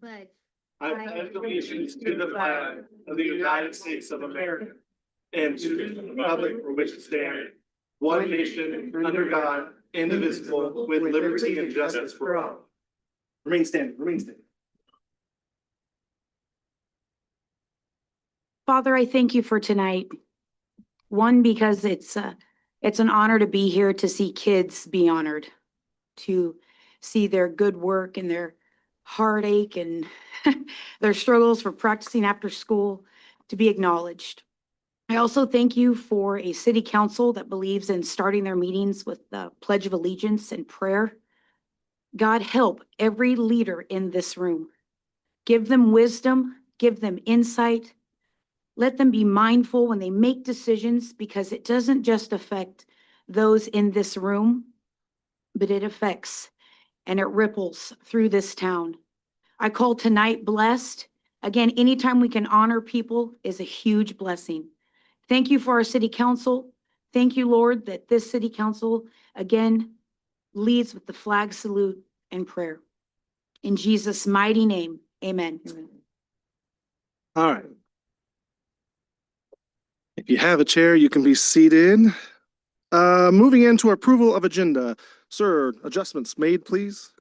But I pledge allegiance to the flag of the United States of America and to the republic for which it stands, one nation, under God, indivisible, with liberty and justice for all. Remain standing, remain standing. Father, I thank you for tonight. One, because it's an honor to be here to see kids be honored, to see their good work and their heartache and their struggles for practicing after school to be acknowledged. I also thank you for a city council that believes in starting their meetings with the Pledge of Allegiance and prayer. God, help every leader in this room. Give them wisdom, give them insight. Let them be mindful when they make decisions, because it doesn't just affect those in this room, but it affects and it ripples through this town. I call tonight blessed. Again, anytime we can honor people is a huge blessing. Thank you for our city council. Thank you, Lord, that this city council again leads with the flag salute and prayer. In Jesus' mighty name, amen. All right. If you have a chair, you can be seated. Moving into approval of agenda. Sir, adjustments made, please.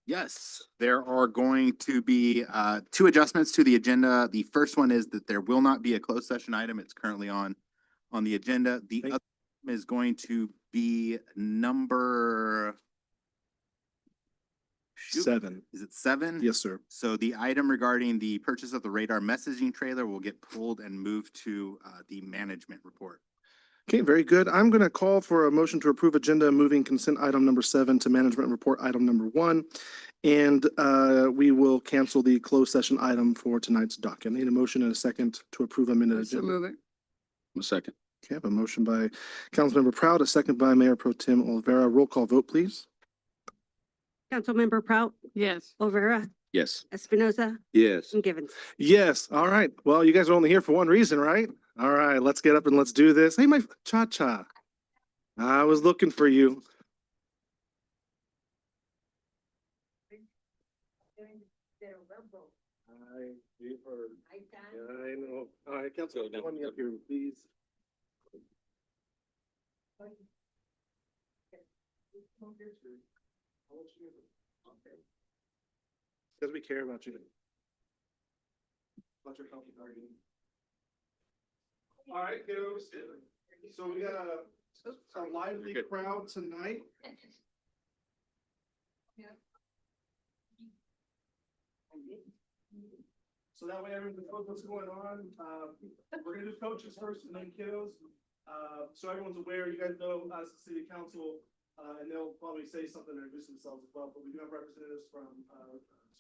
Yes, there are going to be two adjustments to the agenda. The first one is that there will not be a closed session item. It's currently on the agenda. The Thank- other is going to be number shoot, 7. Is it 7? Yes, sir. So the item regarding the purchase of the radar messaging trailer will get pulled and moved to the management report. Okay, very good. I'm going to call for a motion to approve agenda, moving consent item number 7 to management report item number 1. And we will cancel the closed session item for tonight's docket. I need a motion and a second to approve amended agenda. A second. Okay, I have a motion by Councilmember Proud, a second by Mayor Pro Tem Olvera. Roll call vote, please. Councilmember Prout, yes. Olvera, Yes. Espinoza, Yes. and Givens. Yes, all right. Well, you guys are only here for one reason, right? All right, let's get up and let's do this. Hey, my Cha-Cha. I was looking for you. I know. All right, Council, let me up here, please. Because we care about you. About your healthy gardening. All right, kiddos. So we got a lively crowd tonight. So that way everyone knows what's going on. We're gonna do coaches first and then kiddos. So everyone's aware, you guys know us, the city council, and they'll probably say something or introduce themselves as well, but we do have representatives from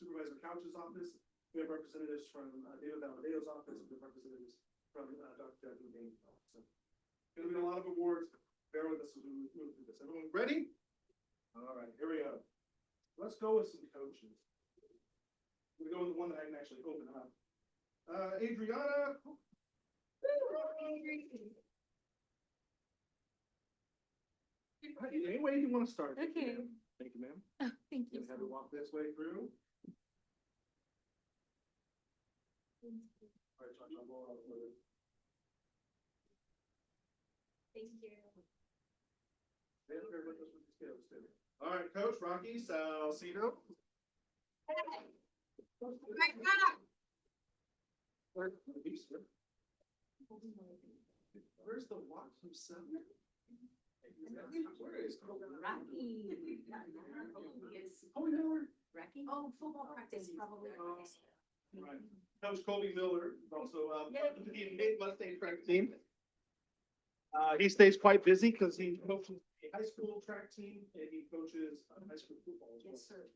Supervisor Couch's office. We have representatives from David Valadeo's office. We have representatives from Dr. Jackie Bain's office. So gonna be a lot of awards. Bear with us as we move through this. Everyone ready? All right, here we go. Let's go with some coaches. We're going with the one that I can actually open up. Adriana. Any way you want to start? Okay. Thank you, ma'am. Oh, thank you. Just have to walk this way through. All right, Cha-Cha, go out with it. Thank you. They're with us with the skills too. All right, Coach Rocky Salcido. Where's the watch himself? Where is Rocky. Oh, no. Rocky? Oh, football practice probably. Right. Coach Colby Miller, also the Nate Mustang track team. He stays quite busy because he coaches a high school track team and he coaches high school football as well. Yes, sir.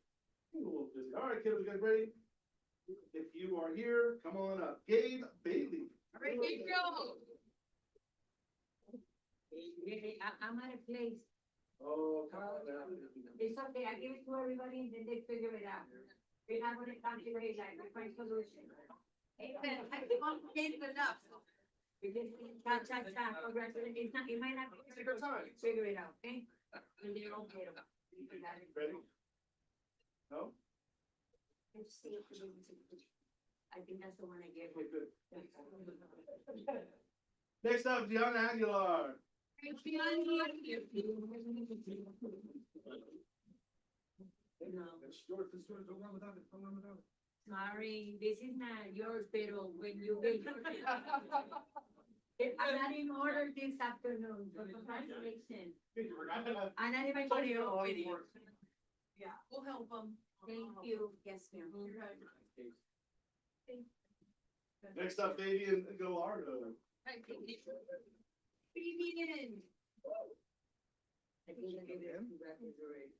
He's a little busy. All right, kiddos, you guys ready? If you are here, come on up. Gabe Bailey. All right, here you go. I'm out of place. Oh, come on now. It's okay, I give it to everybody and then they figure it out. We have what it comes to raise, I find solution. Amen. I keep on getting enough. We just, cha, congratulations, it's not, it might not. be- Take our time. Figure it out, okay? And they're okay. Ready? No? I think that's the one I gave. Okay, good. Next up, Deanna Aguilar. No. It's yours, don't run without it, don't run without it. Sorry, this is not yours, pero when you get. I'm not in order this afternoon, but congratulations. I'm not even gonna go with you. Yeah, we'll help them. Thank you. Yes, ma'am. Next up, Fabian Gallardo. Vivian. I think I gave it a congratulations.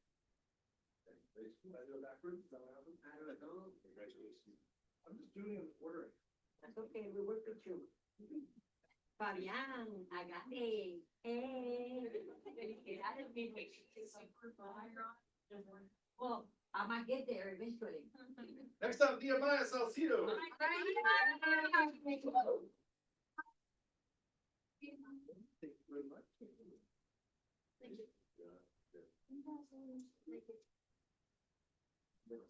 I do it backwards, is that what happened? I don't know. Congratulations. I'm just doing it in order. That's okay, we work with you. Fabian, agate. Well, I might get there eventually. Next up, Nehemiah Salcido. Thank you very much.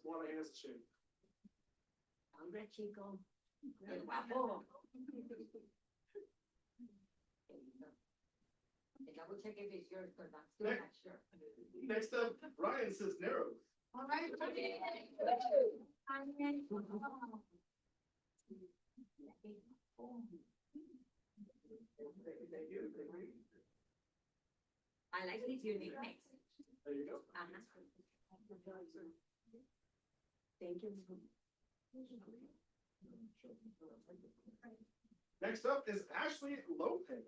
One hand is a shame. Hombre chico. El guapo. Double check if it's yours, because I'm still not sure. Next up, Ryan Cisneros. All right. Thank you. I like his unique mix. There you go. Thank you. Next up is Ashley Lopez.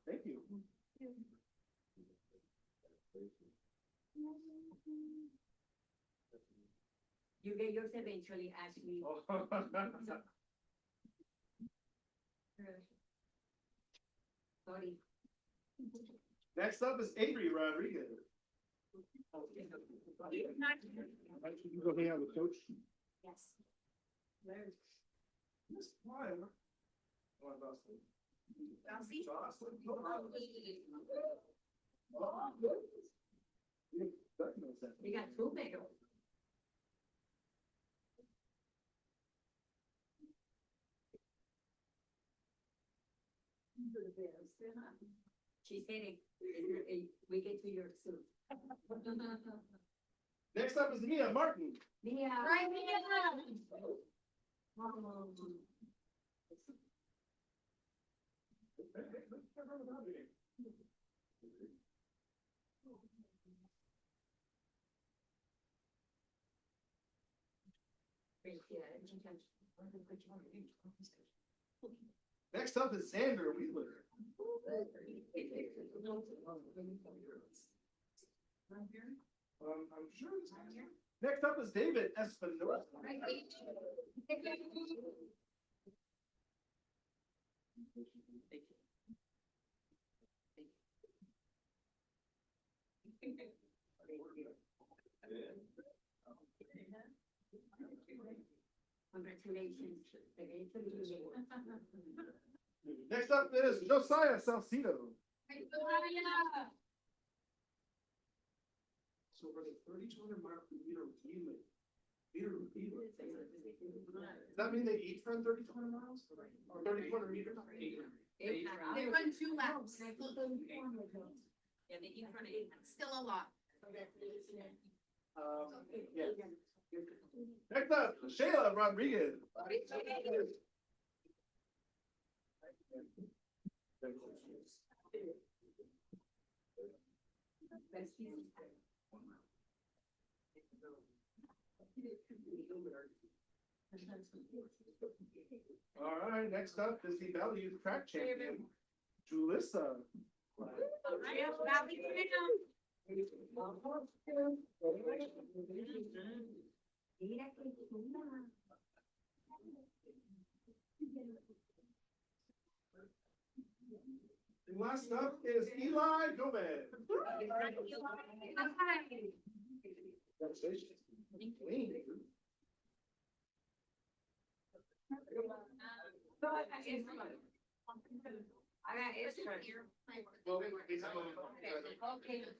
Thank you. You get yours eventually, Ashley. Sorry. Next up is Avery Rodriguez. You go hang out with Coach. Yes. Miss Pryor. Oh, Dawson. Elsie? Dawson. Oh, good. That knows that. You got two big ones. She said we get to your soon. Next up is Mia Martin. Mia. Right, Mia. Next up is Xander Wheeler. I'm sure it's here. Next up is David Espinosa. Congratulations. Next up is Josiah Salcido. So for the 3,200 meter relay, does that mean they each run 3,200 miles? Or 3,200 meters? They run 2 laps. Yeah, they keep running. Still a lot. Yeah. Next up, Shayla Rodriguez. All right, next up is the Valley Youth Track Champion, Julissa. Mira qué chula. And last up is Eli Gomez. Congratulations. Clean. Okay,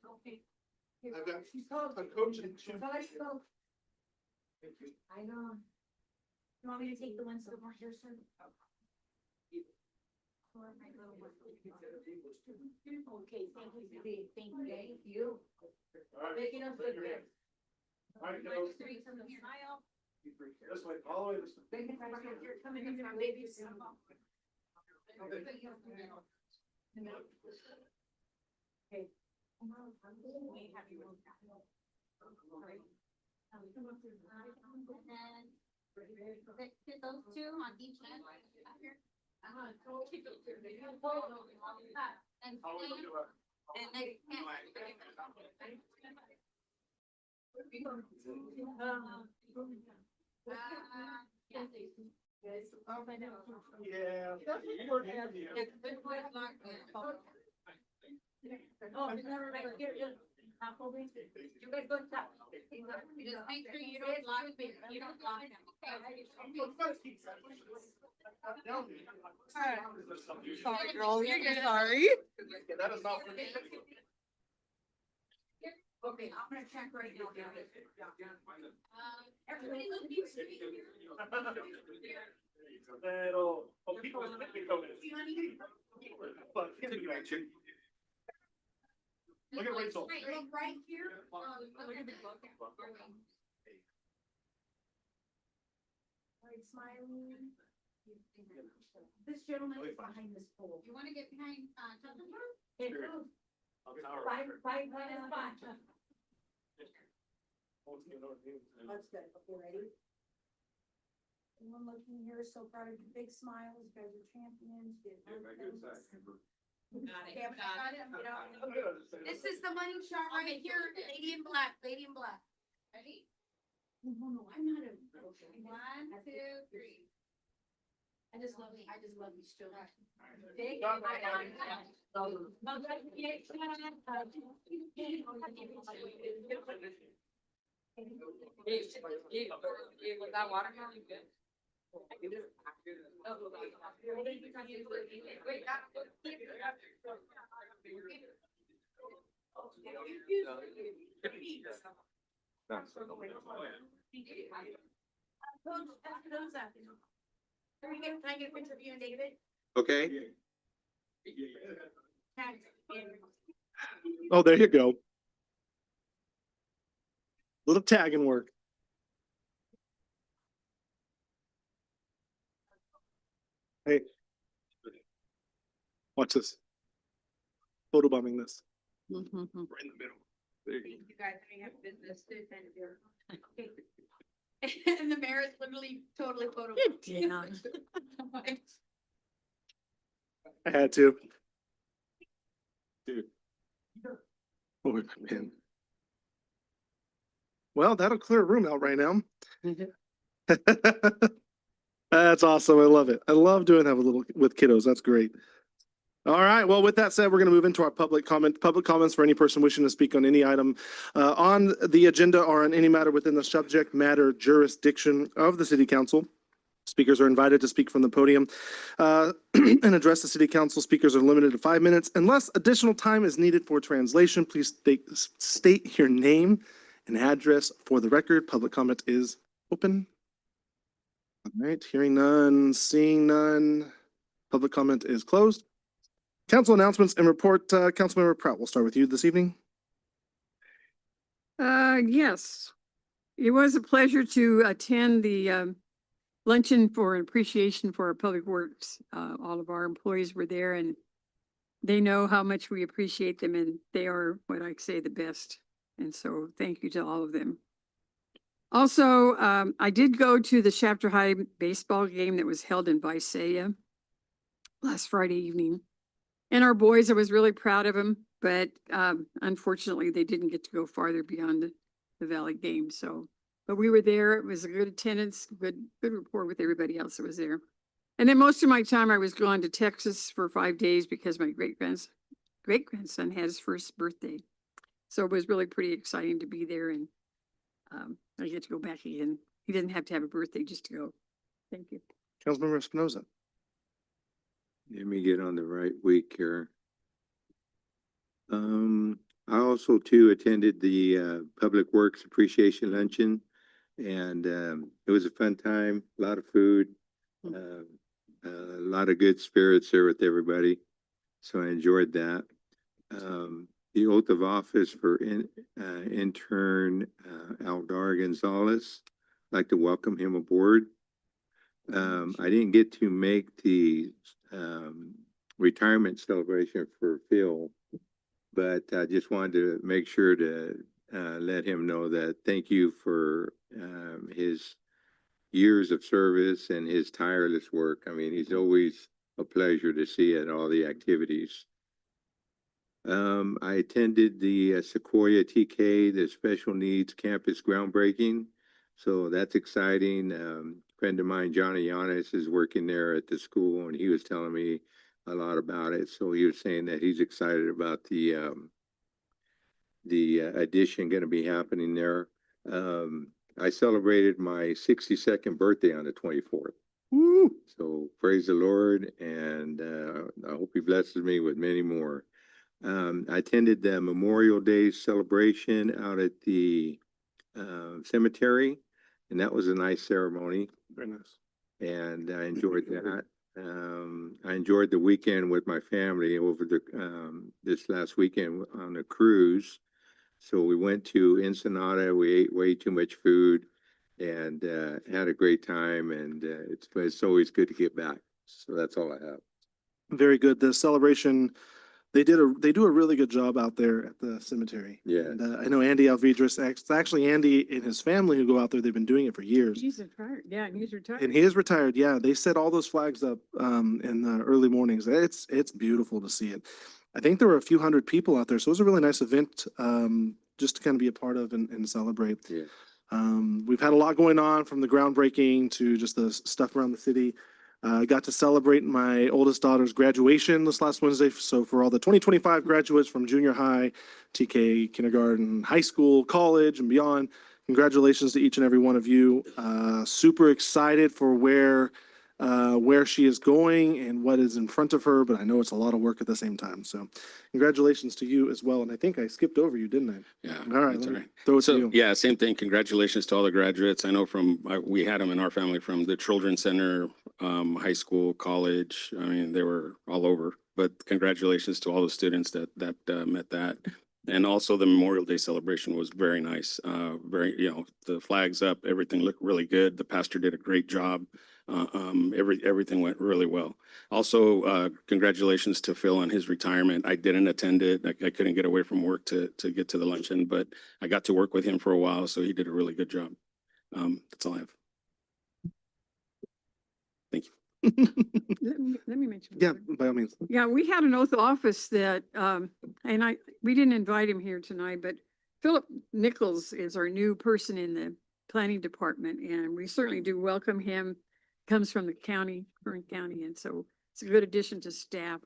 okay. I've got a coach and two. I know. You want me to take the ones that weren't here, sir? Okay, thank you, thank you. All right. Making us look good. All right, kiddos. Smile. This way, all the way this way. Making us look good. You're coming in from babies. Okay. We have you. Those two on each end. Yeah. Oh, never mind. Here, here. You guys go stop. Just make sure you don't lock them, you don't lock them. Sorry, girl, you're good. Sorry. That is not. Okay, I'm gonna check right now. Everybody look you straight. Pero, oh, people with me go in. But, Look at Rachel. Look right here. Look at the book. Right, smiling. This gentleman is behind this pole. You wanna get behind, Justin? Okay, go. Right, right, right in the spot. That's good. Okay, ready? Everyone looking here, so proud of you. Big smiles. You guys are champions. Good. Got it, Okay, got it. get out. This is the money shot right here, lady in black, lady in black. Ready? No, no, I'm not a. One, two, three. I just love you still. Big. Coach Espinoza. Can I get a picture of you and David? Okay. Tag. Oh, there you go. Little tagging work. Hey. Watch this. Photobombing this. Right in the middle. There you You guys may have business to attend here. And the mayor is literally totally photo. go. I had to. Dude. Oh, man. Well, that'll clear a room out right now. That's awesome. I love it. I love doing that with kiddos. That's great. All right. Well, with that said, we're going to move into our public comments for any person wishing to speak on any item on the agenda or on any matter within the subject matter jurisdiction of the city council. Speakers are invited to speak from the podium and address the city council. Speakers are limited to 5 minutes. Unless additional time is needed for translation, please state your name and address for the record. Public comment is open. All right, hearing none, seeing none. Public comment is closed. Council announcements and report. Councilmember Prout, we'll start with you this evening. Yes, it was a pleasure to attend the luncheon for appreciation for our public works. All of our employees were there and they know how much we appreciate them and they are what I say the best. And so thank you to all of them. Also, I did go to the Shafter High baseball game that was held in Visalia last Friday evening. And our boys, I was really proud of them, but unfortunately, they didn't get to go farther beyond the Valley game. So, but we were there. It was a good attendance, good rapport with everybody else that was there. And then most of my time, I was going to Texas for 5 days because my great grandson had his first birthday. So it was really pretty exciting to be there, and I get to go back again. He doesn't have to have a birthday just to go. Thank you. Councilmember Espinoza. Let me get on the right week here. I also too attended the Public Works Appreciation Luncheon, and it was a fun time, a lot of food, a lot of good spirits there with everybody. So I enjoyed that. The oath of office for intern Aldar Gonzalez. I'd like to welcome him aboard. I didn't get to make the retirement celebration for Phil, but I just wanted to make sure to let him know that thank you for his years of service and his tireless work. I mean, he's always a pleasure to see at all the activities. I attended the Sequoia TK, the special needs campus groundbreaking. So that's exciting. Friend of mine, Johnny Yanis, is working there at the school, and he was telling me a lot about it. So he was saying that he's excited about the addition going to be happening there. I celebrated my 62nd birthday on the 24th. Woo! So praise the Lord, and I hope he blesses me with many more. I attended the Memorial Day celebration out at the cemetery, and that was a nice ceremony, Very nice. and I enjoyed that. I enjoyed the weekend with my family over the this last weekend on a cruise. So we went to Ensenada. We ate way too much food and had a great time. And it's always good to get back. So that's all I have. Very good. The celebration, they do a really good job out there at the cemetery. Yeah. And I know Andy Alvidrez, it's actually Andy and his family who go out there. They've been doing it for years. He's retired. Yeah, and he's retired. And he is retired. Yeah, they set all those flags up in the early mornings. It's beautiful to see it. I think there were a few hundred people out there, so it was a really nice event just to kind of be a part of and celebrate. Yeah. We've had a lot going on, from the groundbreaking to just the stuff around the city. I got to celebrate my oldest daughter's graduation this last Wednesday. So for all the 2025 graduates from junior high, TK, kindergarten, high school, college, and beyond, congratulations to each and every one of you. Super excited for where she is going and what is in front of her, but I know it's a lot of work at the same time. So congratulations to you as well. And I think I skipped over you, didn't I? Yeah. All right, that's let me all right. throw it to So, you. yeah, same thing. Congratulations to all the graduates. I know we had them in our family from the Children's Center, high school, college. I mean, they were all over, but congratulations to all the students that met that. And also the Memorial Day celebration was very nice. The flags up, everything looked really good. The pastor did a great job. Everything went really well. Also, congratulations to Phil on his retirement. I didn't attend it. I couldn't get away from work to get to the luncheon, but I got to work with him for a while, so he did a really good job. That's all I have. Thank you. Let me mention. Yeah, one. by all means. Yeah, we had an oath of office that, we didn't invite him here tonight, but Philip Nichols is our new person in the planning department, and we certainly do welcome him. Comes from the county, Kern County, and so it's a good addition to staff.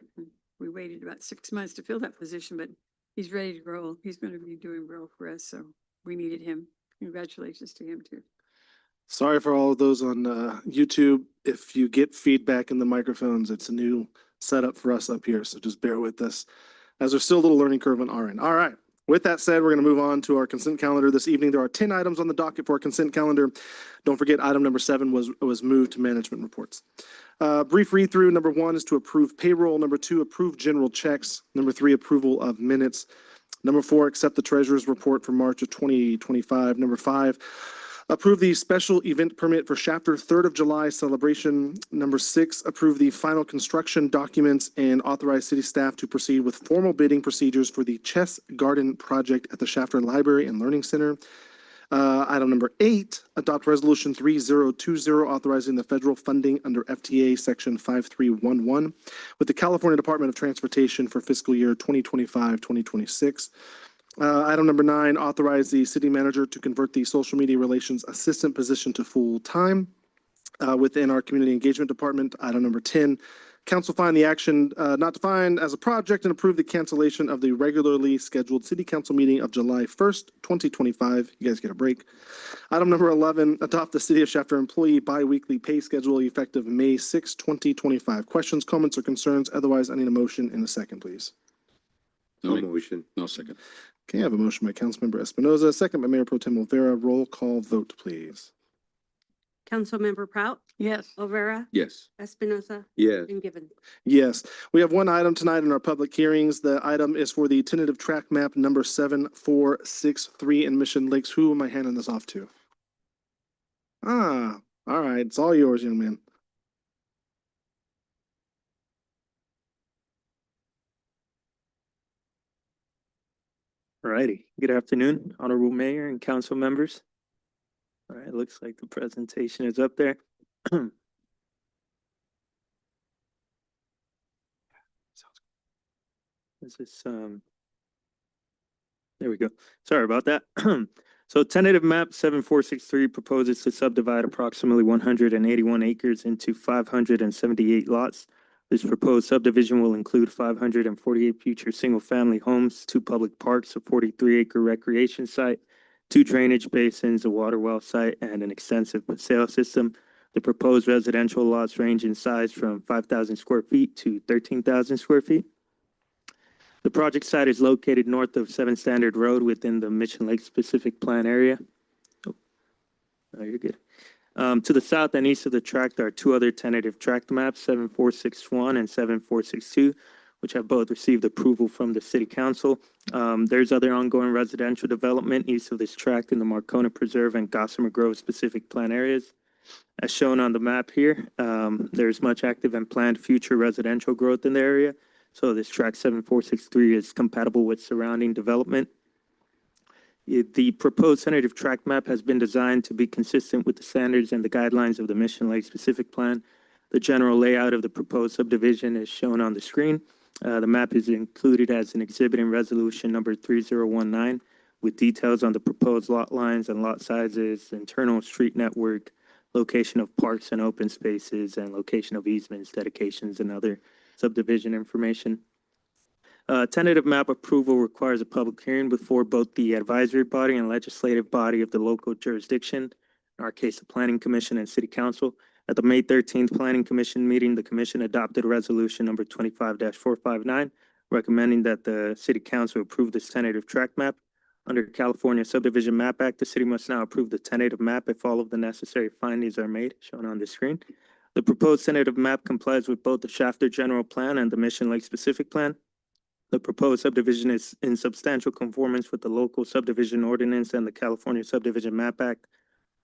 We waited about 6 months to fill that position, but he's ready to grow. He's going to be doing well for us, so we needed him. Congratulations to him too. Sorry for all of those on YouTube. If you get feedback in the microphones, it's a new setup for us up here, so just bear with us, as there's still a little learning curve on our end. All right. With that said, we're going to move on to our consent calendar this evening. There are 10 items on the docket for our consent calendar. Don't forget, item number 7 was moved to management reports. Brief read through. Number 1 is to approve payroll. Number 2, approve general checks. Number 3, approval of minutes. Number 4, accept the treasurer's report for March of 2025. Number 5, approve the special event permit for Shafter 3rd of July celebration. Number 6, approve the final construction documents and authorize city staff to proceed with formal bidding procedures for the Chess Garden project at the Shafter Library and Learning Center. Item number 8, adopt resolution 3020 authorizing the federal funding under FTA section 5311 with the California Department of Transportation for fiscal year 2025-2026. Item number 9, authorize the city manager to convert the social media relations assistant position to full time within our community engagement department. Item number 10, council find the action not defined as a project and approve the cancellation of the regularly scheduled city council meeting of July 1st, 2025. You guys get a break. Item number 11, adopt the City of Shafter employee biweekly pay schedule effective May 6, 2025. Questions, comments, or concerns? Otherwise, I need a motion in a second, please. No motion. No second. Okay, I have a motion by Councilmember Espinoza, second by Mayor Pro Tem Olvera. Roll call vote, please. Councilmember Prout, Yes. Olvera, Yes. Espinoza, Yes. and Gibbons. Yes, we have one item tonight in our public hearings. The item is for the tentative track map number 7463 in Mission Lakes. Who am I handing this off to? Ah, all right, it's all yours, young man. Alrighty, good afternoon, Honorable Mayor and council members. All right, looks like the presentation is up there. This is, there we go. Sorry about that. So tentative map 7463 proposes to subdivide approximately 181 acres into 578 lots. This proposed subdivision will include 548 future single-family homes, 2 public parks, a 43-acre recreation site, 2 drainage basins, a water well site, and an extensive paseo system. The proposed residential lots range in size from 5,000 square feet to 13,000 square feet. The project site is located north of 7 Standard Road within the Mission Lake Specific Plan area. Oh, you're good. To the south and east of the tract are 2 other tentative tract maps, 7461 and 7462, which have both received approval from the city council. There's other ongoing residential development east of this tract in the Marcona Preserve and Gossamer Grove specific plan areas. As shown on the map here, there's much active and planned future residential growth in the area. So this tract 7463 is compatible with surrounding development. The proposed tentative tract map has been designed to be consistent with the standards and the guidelines of the Mission Lake Specific Plan. The general layout of the proposed subdivision is shown on the screen. The map is included as an exhibit in resolution number 3019 with details on the proposed lot lines and lot sizes, internal street network, location of parks and open spaces, and location of easements, dedications, and other subdivision information. Tentative map approval requires a public hearing before both the advisory body and legislative body of the local jurisdiction, in our case, the Planning Commission and City Council. At the May 13th Planning Commission meeting, the commission adopted resolution number 25-459, recommending that the City Council approve this tentative tract map. Under California Subdivision Map Act, the city must now approve the tentative map if all of the necessary findings are made, shown on the screen. The proposed tentative map complies with both the Shafter General Plan and the Mission Lake Specific Plan. The proposed subdivision is in substantial conformance with the local subdivision ordinance and the California Subdivision Map Act.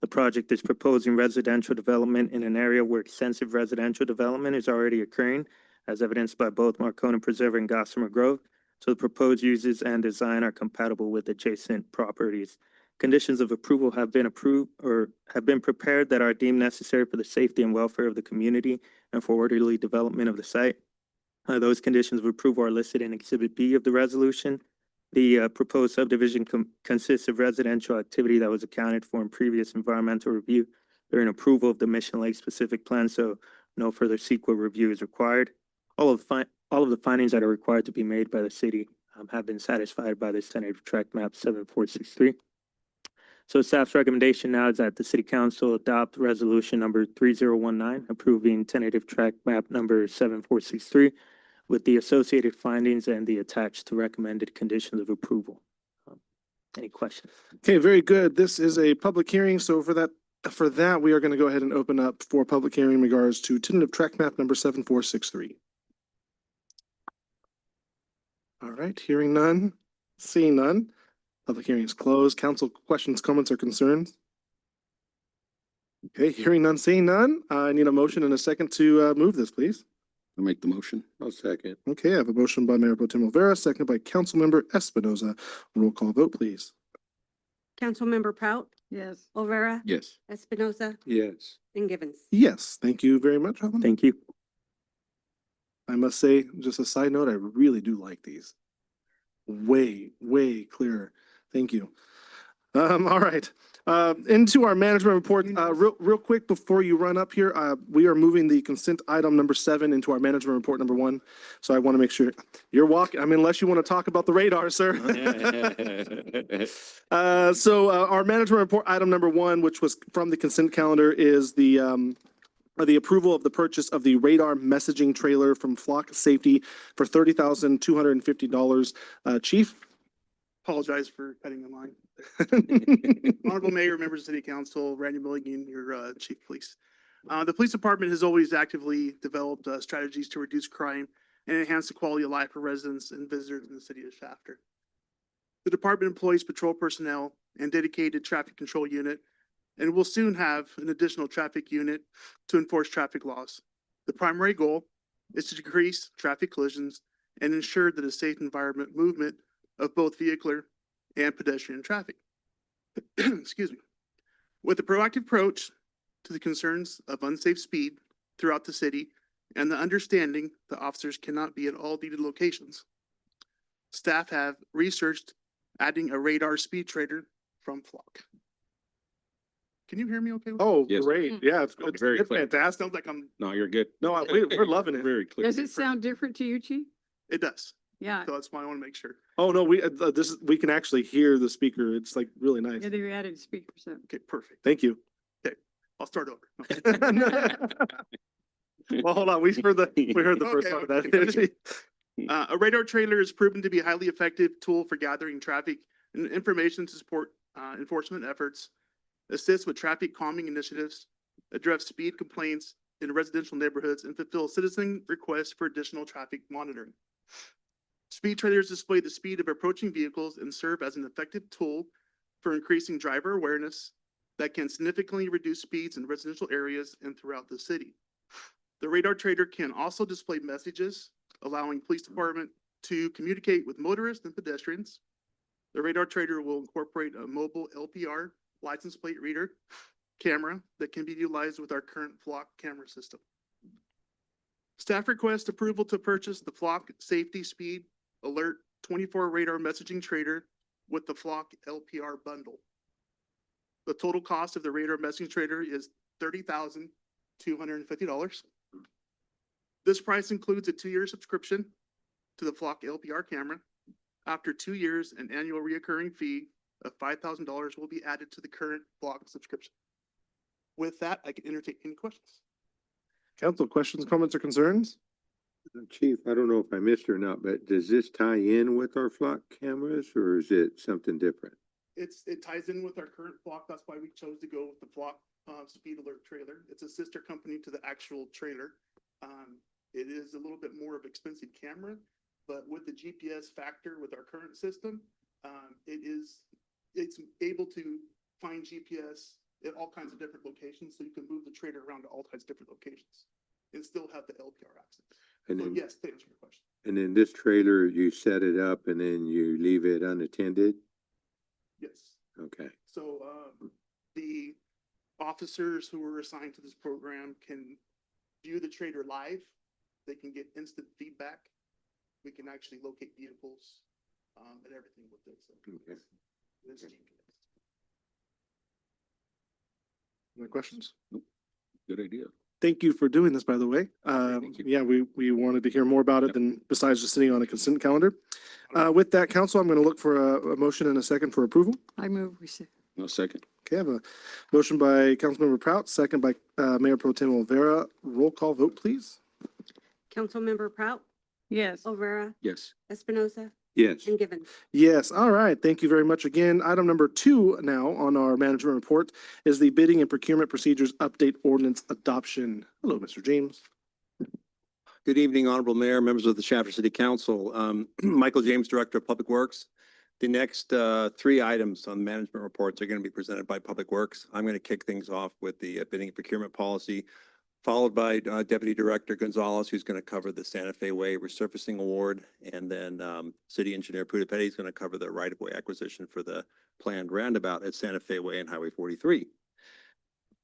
The project is proposing residential development in an area where extensive residential development is already occurring, as evidenced by both Marcona Preserve and Gossamer Grove. So the proposed uses and design are compatible with adjacent properties. Conditions of approval have been approved or have been prepared that are deemed necessary for the safety and welfare of the community and for orderly development of the site. Those conditions of approval are listed in Exhibit B of the resolution. The proposed subdivision consists of residential activity that was accounted for in previous environmental review during approval of the Mission Lake Specific Plan, so no further CEQA review is required. All of the findings that are required to be made by the city have been satisfied by this tentative tract map 7463. So staff's recommendation now is that the City Council adopt resolution number 3019, approving tentative tract map number 7463 with the associated findings and the attached to recommended conditions of approval. Any questions? Okay, very good. This is a public hearing, so for that, we are going to go ahead and open up for public hearing in regards to tentative tract map number 7463. All right, hearing none, seeing none. Public hearing is closed. Council questions, comments, or concerns? Okay, hearing none, seeing none. I need a motion and a second to move this, please. I'll make the motion. I'll second. Okay, I have a motion by Mayor Pro Tem Olvera, seconded by Councilmember Espinoza. Roll call vote, please. Councilmember Prout, Yes. Olvera, Yes. Espinoza, Yes. and Gibbons. Yes, thank you very much, Alvin. Thank you. I must say, just a side note, I really do like these. Way, way clearer. Thank you. All right. Into our management report, real quick before you run up here, we are moving the consent item number 7 into our management report number 1. So I want to make sure you're walking, I mean, unless you want to talk about the radar, sir. Our management report item number 1, which was from the consent calendar, is the approval of the purchase of the radar messaging trailer from Flock Safety for $30,250. Chief? Apologize for cutting in line. Honorable Mayor, members of City Council, Randy Milligan, your Chief of Police. The Police Department has always actively developed strategies to reduce crime and enhance the quality of life for residents and visitors in the city of Shafter. The department employs patrol personnel and dedicated traffic control unit, and will soon have an additional traffic unit to enforce traffic laws. The primary goal is to decrease traffic collisions and ensure that a safe environment movement of both vehicular and pedestrian traffic. Excuse me. With a proactive approach to the concerns of unsafe speed throughout the city and the understanding that officers cannot be at all needed locations, staff have researched adding a radar speed trader from Flock. Can you hear me okay? Oh, Yes. great. Yeah, it's Very it's clear. fantastic. Sounds like No, you're good. No, we're loving it. Very clear. Does it sound different to you, Chief? it does. Yeah, So that's why I want to make sure. Oh, no, we can actually hear the speaker. It's like really nice. yeah, they added speakers up. Okay, perfect. Thank you. I'll start over. Well, hold on. We heard the first Okay, part of okay, that. A radar trailer is proven to be a highly effective tool for gathering traffic and information to support enforcement efforts, assist with traffic calming initiatives, address speed complaints in residential neighborhoods, and fulfill citizen requests for additional traffic monitoring. Speed trailers display the speed of approaching vehicles and serve as an effective tool for increasing driver awareness that can significantly reduce speeds in residential areas and throughout the city. The radar trader can also display messages, allowing police department to communicate with motorists and pedestrians. The radar trader will incorporate a mobile LPR license plate reader camera that can be utilized with our current Flock camera system. Staff request approval to purchase the Flock Safety Speed Alert 24 radar messaging trader with the Flock LPR bundle. The total cost of the radar messaging trader is $30,250. This price includes a 2-year subscription to the Flock LPR camera. After 2 years, an annual reoccurring fee of $5,000 will be added to the current Flock subscription. With that, I can entertain any questions. Council, questions, comments, or concerns? Chief, I don't know if I missed or not, but does this tie in with our Flock cameras or is it something different? It ties in with our current Flock. That's why we chose to go with the Flock Speed Alert trailer. It's a sister company to the actual trailer. It is a little bit more of expensive camera, but with the GPS factor with our current system, it's able to find GPS at all kinds of different locations, so you can move the trailer around to all kinds of different locations and still have the LPR access. And So then, yes, to answer your question. and then this trailer, you set it up and then you leave it unattended? Yes. Okay. So the officers who are assigned to this program can view the trailer live. They can get instant feedback. We can actually locate vehicles and everything with this. Okay. This GPS. Any questions? Good idea. Thank you for doing this, by the way. Thank you. Yeah, we wanted to hear more about it than besides just sitting on a consent calendar. With that, council, I'm going to look for a motion and a second for approval. I move we say. No second. Okay, I have a motion by Councilmember Prout, second by Mayor Pro Tem Olvera. Roll call vote, please. Councilmember Prout, Yes, Olvera, Yes. Espinoza, Yes. and Gibbons. Yes, all right. Thank you very much again. Item number 2 now on our management report is the bidding and procurement procedures update ordinance adoption. Hello, Mr. James. Good evening, Honorable Mayor, members of the Shafter City Council. Michael James, Director of Public Works. The next 3 items on the management reports are going to be presented by Public Works. I'm going to kick things off with the bidding and procurement policy, followed by Deputy Director Gonzalez, who's going to cover the Santa Fe Way resurfacing award. And then City Engineer Pudapetti is going to cover the right-of-way acquisition for the planned roundabout at Santa Fe Way and Highway 43.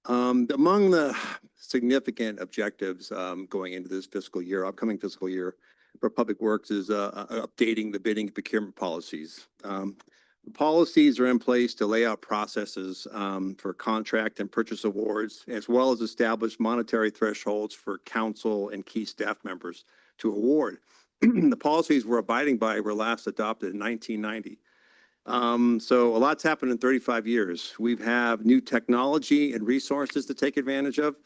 Among the significant objectives going into this fiscal year, upcoming fiscal year for Public Works is updating the bidding and procurement policies. Policies are in place to lay out processes for contract and purchase awards, as well as establish monetary thresholds for council and key staff members to award. The policies we're abiding by were last adopted in 1990. So a lot's happened in 35 years. We have new technology and resources to take advantage of.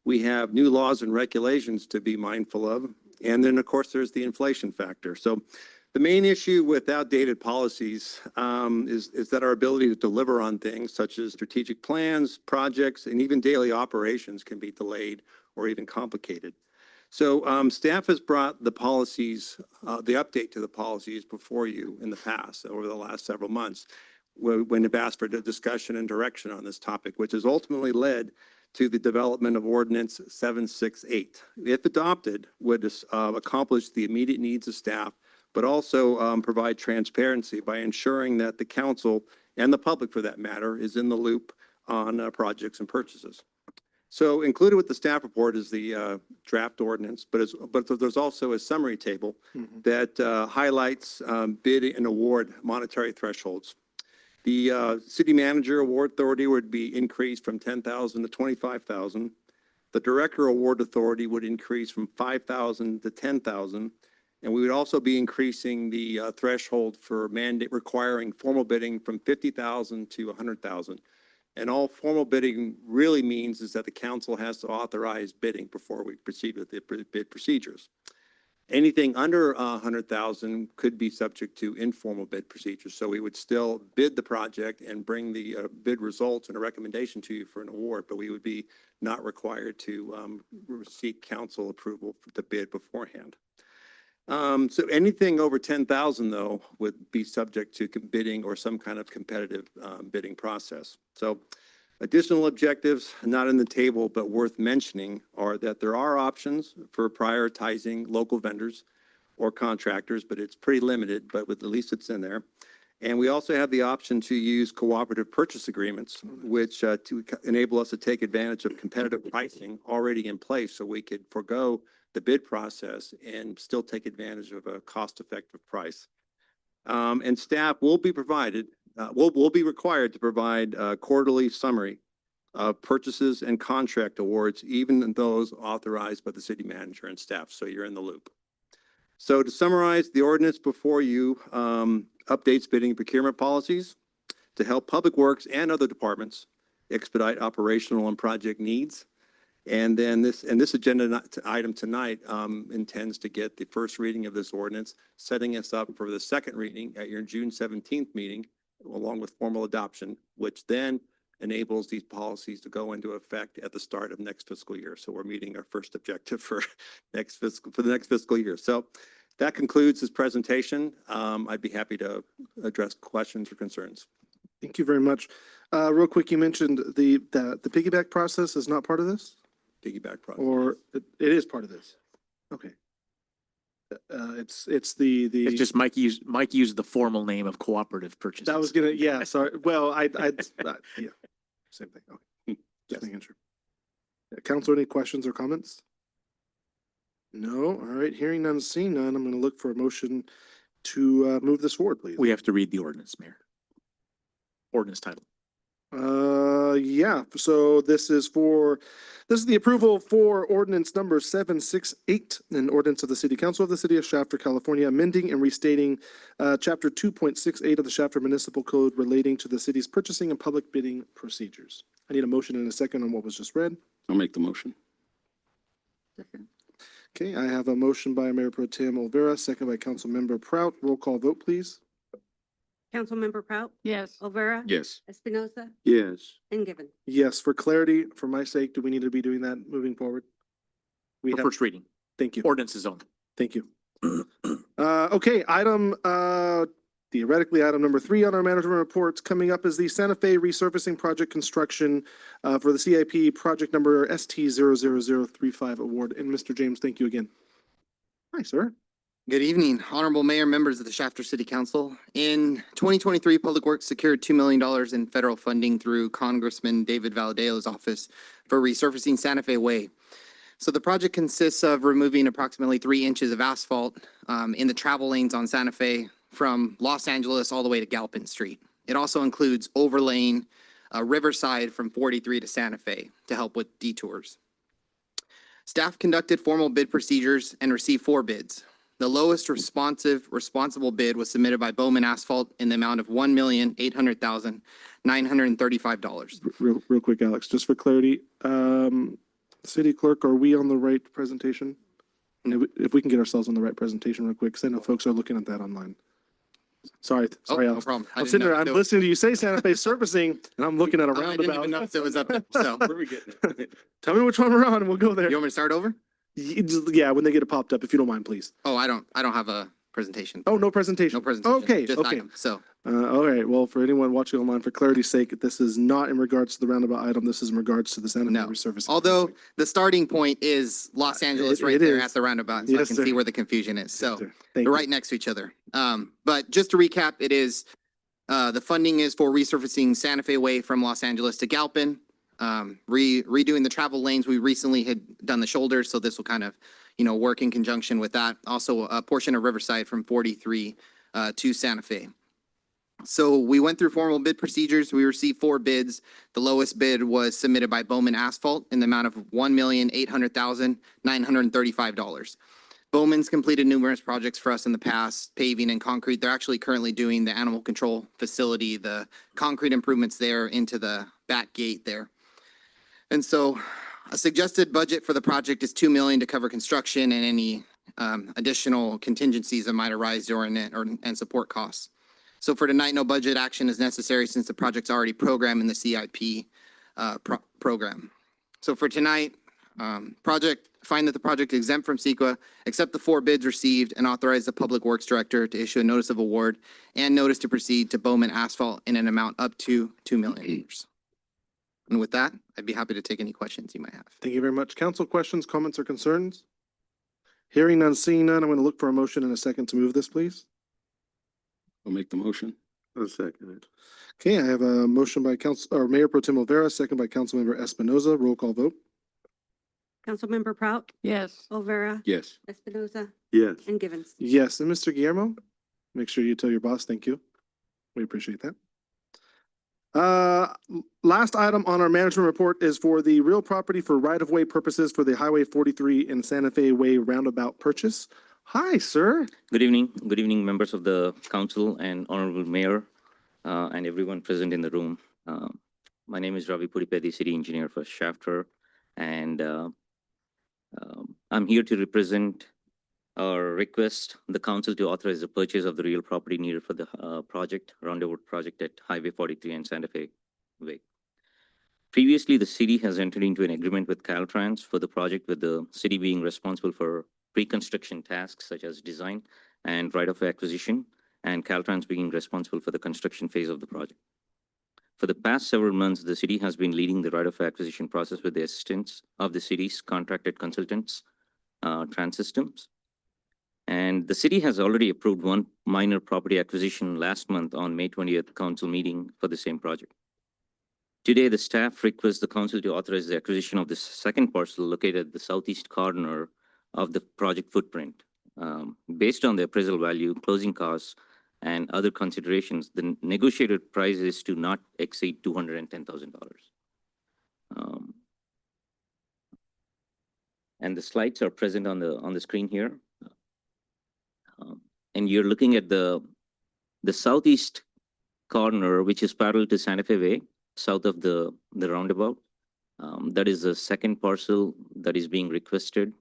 We have new laws and regulations to be mindful of. And then, of course, there's the inflation factor. So the main issue with outdated policies is that our ability to deliver on things such as strategic plans, projects, and even daily operations can be delayed or even complicated. So staff has brought the policies, the update to the policies before you in the past, over the last several months, when they've asked for the discussion and direction on this topic, which has ultimately led to the development of Ordinance 768. If adopted, would accomplish the immediate needs of staff, but also provide transparency by ensuring that the council and the public, for that matter, is in the loop on projects and purchases. So included with the staff report is the draft ordinance, but there's also a summary table that highlights bid and award monetary thresholds. The city manager award authority would be increased from 10,000 to 25,000. The director award authority would increase from 5,000 to 10,000. And we would also be increasing the threshold for mandate requiring formal bidding from 50,000 to 100,000. And all formal bidding really means is that the council has to authorize bidding before we proceed with the bid procedures. Anything under 100,000 could be subject to informal bid procedures. So we would still bid the project and bring the bid results and a recommendation to you for an award, but we would be not required to seek council approval to bid beforehand. So anything over 10,000 though would be subject to bidding or some kind of competitive bidding process. So additional objectives not in the table but worth mentioning are that there are options for prioritizing local vendors or contractors, but it's pretty limited, but at least it's in there. And we also have the option to use cooperative purchase agreements, which to enable us to take advantage of competitive pricing already in place so we could forego the bid process and still take advantage of a cost-effective price. And staff will be provided, will be required to provide a quarterly summary of purchases and contract awards, even those authorized by the city manager and staff, so you're in the loop. So to summarize, the ordinance before you updates bidding and procurement policies to help Public Works and other departments expedite operational and project needs. And then this agenda item tonight intends to get the first reading of this ordinance, setting us up for the second reading at your June 17th meeting, along with formal adoption, which then enables these policies to go into effect at the start of next fiscal year. So we're meeting our first objective for the next fiscal year. So that concludes this presentation. I'd be happy to address questions or concerns. Thank you very much. Real quick, you mentioned the piggyback process is not part of this? Piggyback process. Or it is part of this? Okay. It's It's just Mike used the formal name of cooperative purchases. that was gonna, yeah, sorry. Well, yeah, same thing. Okay. Just making sure. Council, any questions or comments? No, all right, hearing none, seeing none, I'm gonna look for a motion to move this forward, please. We have to read the ordinance, Mayor. Ordinance title. Yeah, so this is the approval for ordinance number 768, an ordinance of the City Council of the City of Shafter, California, amending and restating chapter 2.68 of the Shafter Municipal Code relating to the city's purchasing and public bidding procedures. I need a motion and a second on what was just read. I'll make the motion. Okay, I have a motion by Mayor Pro Tem Olvera, second by Councilmember Prout. Roll call vote, please. Councilmember Prout, Yes. Olvera, Yes. Espinoza, Yes. and Gibbon. Yes, for clarity, for my sake, do we need to be doing that moving forward? We For have, first reading. thank you. Ordinance is only. Thank you. Okay, theoretically, item number 3 on our management reports coming up is the Santa Fe resurfacing project construction for the CIP project number ST00035 award. And Mr. James, thank you again. Hi, sir. Good evening, honorable mayor, members of the Shafter City Council. In 2023, Public Works secured $2 million in federal funding through Congressman David Valadeo's office for resurfacing Santa Fe Way. So the project consists of removing approximately 3 inches of asphalt in the travel lanes on Santa Fe from Los Angeles all the way to Galpin Street. It also includes overlaying Riverside from 43 to Santa Fe to help with detours. Staff conducted formal bid procedures and received 4 bids. The lowest responsible bid was submitted by Bowman Asphalt in the amount of $1,800,935. Real quick, Alex, just for clarity, city clerk, are we on the right presentation? If we can get ourselves on the right presentation real quick, because I know folks are looking at that online. Sorry, Oh, no Alex. problem. I I'm didn't sitting know there, I'm there was- listening to you say Santa Fe surfacing, and I'm looking at a I didn't even know roundabout. if it was up there, so. Where are we getting? Tell me which one we're on, and we'll go there. You want me to start over? Yeah, when they get it popped up, if you don't mind, please. Oh, I don't have a presentation. Oh, no presentation. No presentation. Okay, Just okay. item, so. All right, well, for anyone watching online, for clarity's sake, this is not in regards to the roundabout item, this is in regards to the Santa Fe No. resurfacing. Although the starting point is Los Angeles it right there is. at the roundabout, so I Yes, can sir. see where the confusion is. So Thank they're you. right next to each other. But just to recap, it is, the funding is for resurfacing Santa Fe Way from Los Angeles to Galpin. Redoing the travel lanes. We recently had done the shoulders, so this will kind of, work in conjunction with that. Also, a portion of Riverside from 43 to Santa Fe. So we went through formal bid procedures. We received 4 bids. The lowest bid was submitted by Bowman Asphalt in the amount of $1,800,935. Bowman's completed numerous projects for us in the past, paving and concrete. They're actually currently doing the animal control facility, the concrete improvements there into the back gate there. And so a suggested budget for the project is $2 million to cover construction and any additional contingencies that might arise during it and support costs. So for tonight, no budget action is necessary since the project's already programmed in the CIP program. So for tonight, find that the project is exempt from CEQA, accept the 4 bids received, and authorize the Public Works Director to issue a notice of award and notice to proceed to Bowman Asphalt in an amount up to $2 million. And with that, I'd be happy to take any questions you might have. Thank you very much. Council questions, comments, or concerns? Hearing none, seeing none, I'm going to look for a motion in a second to move this, please. I'll make the motion. I'll second it. Okay, I have a motion by Mayor Pro Tem Olvera, second by Councilmember Espinoza. Roll call vote. Councilmember Prout, Yes. Olvera, Yes. Espinoza, Yes. and Givens. Yes, and Mr. Guillermo, make sure you tell your boss, thank you. We appreciate that. Last item on our management report is for the real property for right-of-way purposes for the Highway 43 and Santa Fe Way roundabout purchase. Hi, sir. Good evening, members of the council and honorable mayor, and everyone present in the room. My name is Ravi Pudipedi, city engineer for Shafter, and I'm here to represent or request the council to authorize the purchase of the real property needed for the roundabout project at Highway 43 and Santa Fe Way. Previously, the city has entered into an agreement with Caltrans for the project, with the city being responsible for pre-construction tasks such as design and right-of-way acquisition, and Caltrans being responsible for the construction phase of the project. For the past several months, the city has been leading the right-of-way acquisition process with the assistance of the city's contracted consultants, Transsystems. And the city has already approved one minor property acquisition last month on May 20th council meeting for the same project. Today, the staff requests the council to authorize the acquisition of the second parcel located at the southeast corner of the project footprint. Based on the appraisal value, closing costs, and other considerations, the negotiated price is to not exceed $210,000. And the slides are present on the screen here. And you're looking at the southeast corner, which is parallel to Santa Fe Way, south of the roundabout. That is the second parcel that is being requested.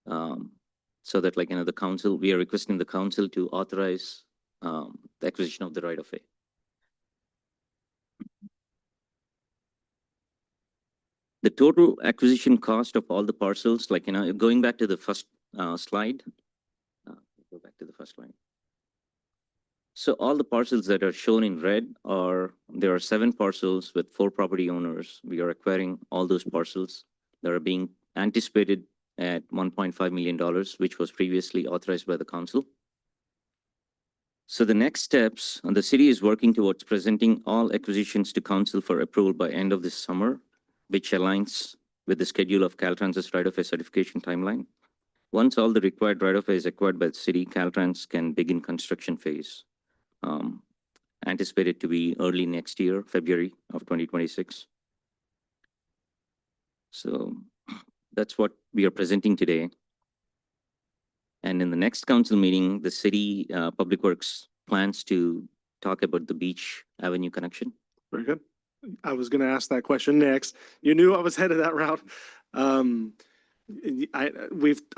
So that, the council, we are requesting the council to authorize the acquisition of the right of way. The total acquisition cost of all the parcels, going back to the first slide. Go back to the first slide. So all the parcels that are shown in red there are 7 parcels with 4 property owners. We are acquiring all those parcels that are being anticipated at $1.5 million, which was previously authorized by the council. So the next steps, the city is working towards presenting all acquisitions to council for approval by end of this summer, which aligns with the schedule of Caltrans' right-of-way certification timeline. Once all the required right-of-way is acquired by the city, Caltrans can begin construction phase. anticipated to be early next year, February of 2026. So that's what we are presenting today. And in the next council meeting, the city Public Works plans to talk about the Beach Avenue connection. Very good. I was gonna ask that question next. You knew I was headed that route. I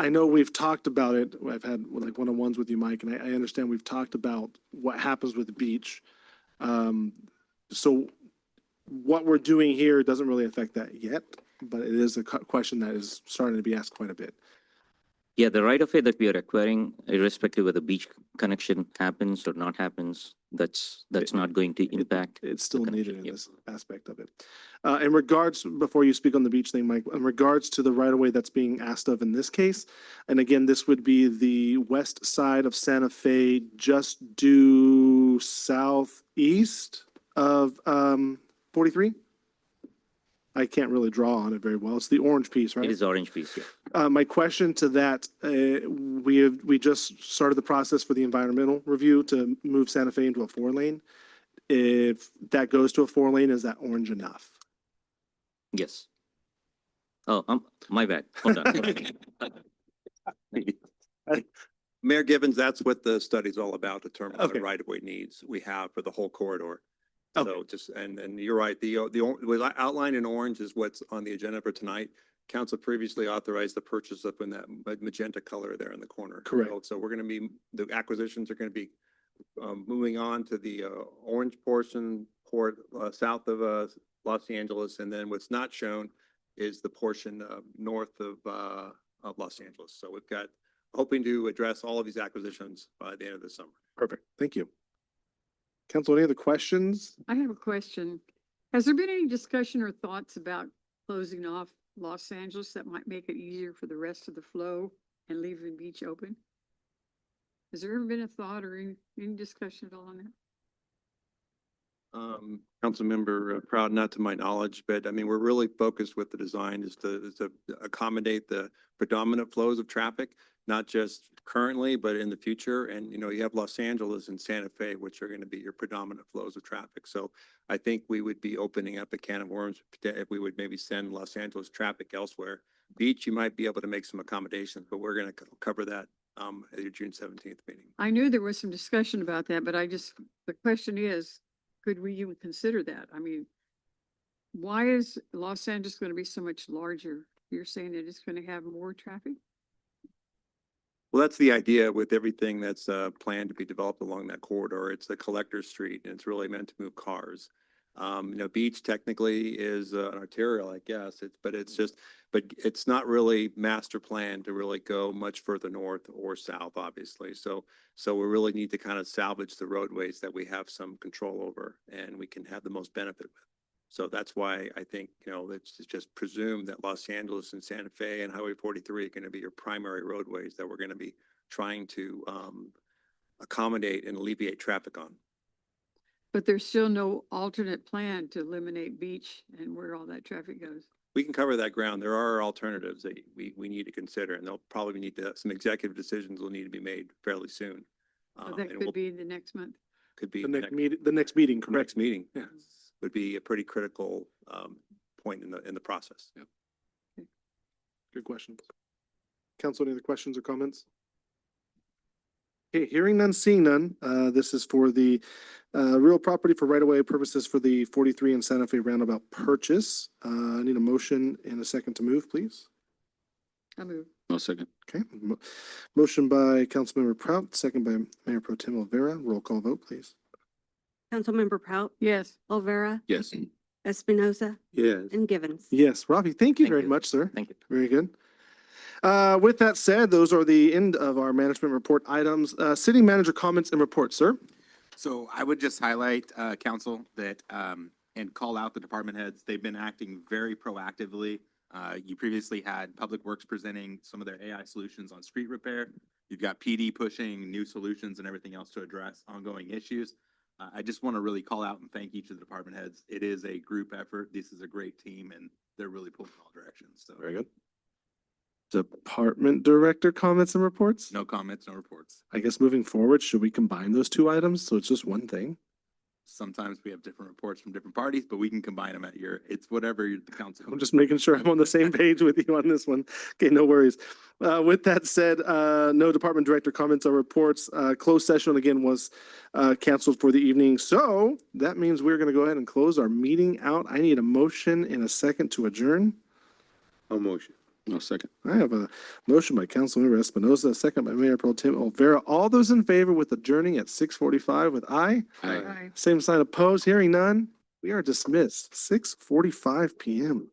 know we've talked about it. I've had like one-on-ones with you, Mike, and I understand we've talked about what happens with the beach. So what we're doing here doesn't really affect that yet, but it is a question that is starting to be asked quite a bit. Yeah, the right of way that we are acquiring, irrespective of the beach connection happens or not happens, that's not going to impact. It's still the needed connection, in yep. this aspect of it. In regards, before you speak on the beach thing, Mike, in regards to the right of way that's being asked of in this case, and again, this would be the west side of Santa Fe, just due southeast of 43. I can't really draw on it very well. It's the orange piece, right? It is orange piece, yeah. My question to that, we just started the process for the environmental review to move Santa Fe into a 4-lane. If that goes to a 4-lane, is that orange enough? Yes. Oh, my bad. Hold on. Mayor Givens, that's what the study's all about, determining Okay. the right-of-way needs we have for the whole corridor. Okay. So just, and you're right, what outlined in orange is what's on the agenda for tonight. Council previously authorized the purchase of in that magenta color there in the corner. Correct. So we're gonna be, the acquisitions are gonna be moving on to the orange portion, south of Los Angeles, and then what's not shown is the portion north of Los Angeles. So we've got, hoping to address all of these acquisitions by the end of the summer. Perfect. Thank you. Council, any other questions? I have a question. Has there been any discussion or thoughts about closing off Los Angeles that might make it easier for the rest of the flow and leaving beach open? Has there ever been a thought or any discussion at all on that? Councilmember Proud, not to my knowledge, but I mean, we're really focused with the design is to accommodate the predominant flows of traffic, not just currently, but in the future. And, you know, you have Los Angeles and Santa Fe, which are going to be your predominant flows of traffic. So I think we would be opening up a can of worms if we would maybe send Los Angeles traffic elsewhere. Beach, you might be able to make some accommodations, but we're going to cover that at your June 17th meeting. I knew there was some discussion about that, but the question is, could we even consider that? I mean, why is Los Angeles going to be so much larger? You're saying that it's going to have more traffic? Well, that's the idea with everything that's planned to be developed along that corridor. It's a collector street and it's really meant to move cars. You know, Beach technically is an arterial, I guess, but it's not really master planned to really go much further north or south, obviously. So we really need to kind of salvage the roadways that we have some control over and we can have the most benefit with. So that's why I think, you know, let's just presume that Los Angeles and Santa Fe and Highway 43 are going to be your primary roadways that we're going to be trying to accommodate and alleviate traffic on. But there's still no alternate plan to eliminate beach and where all that traffic goes. We can cover that ground. There are alternatives that we need to consider, and they'll probably need to, some executive decisions will need to be made fairly soon. So that and could be the next month. Could be The next meeting, correct? next meeting. Yeah. Would be a pretty critical point in the process. Good questions. Council, any other questions or comments? Okay, hearing none, seeing none. This is for the real property for right-of-way purposes for the 43 and Santa Fe roundabout purchase. I need a motion and a second to move, please. I move. No second. Okay, motion by Councilmember Prout, second by Mayor Pro Tem Olvera. Roll call vote, please. Councilmember Prout, Yes. Olvera, Yes. Espinoza, Yes. and Givens. Yes, Ravi, thank you Thank very you. much, sir. Thank you. Very good. With that said, those are the end of our management report items. City manager comments and reports, sir. So I would just highlight, council, that, and call out the department heads. They've been acting very proactively. You previously had Public Works presenting some of their AI solutions on street repair. You've got PD pushing new solutions and everything else to address ongoing issues. I just want to really call out and thank each of the department heads. It is a group effort. This is a great team and they're really pulling in all directions. So Very good. Department director comments and reports. no comments, no reports. I guess moving forward, should we combine those two items so it's just one thing? Sometimes we have different reports from different parties, but we can combine them at your, it's whatever the council. I'm just making sure I'm on the same page with you on this one. Okay, no worries. With that said, no department director comments or reports. Closed session again was canceled for the evening. So that means we're going to go ahead and close our meeting out. I need a motion in a second to adjourn. I'll motion. No, second. I have a motion by Councilmember Espinoza, a second by Mayor Pro Tem Olvera. All those in favor with adjourning at 6:45 with aye? Aye. Same sign opposed. Hearing none. We are dismissed. 6:45 PM.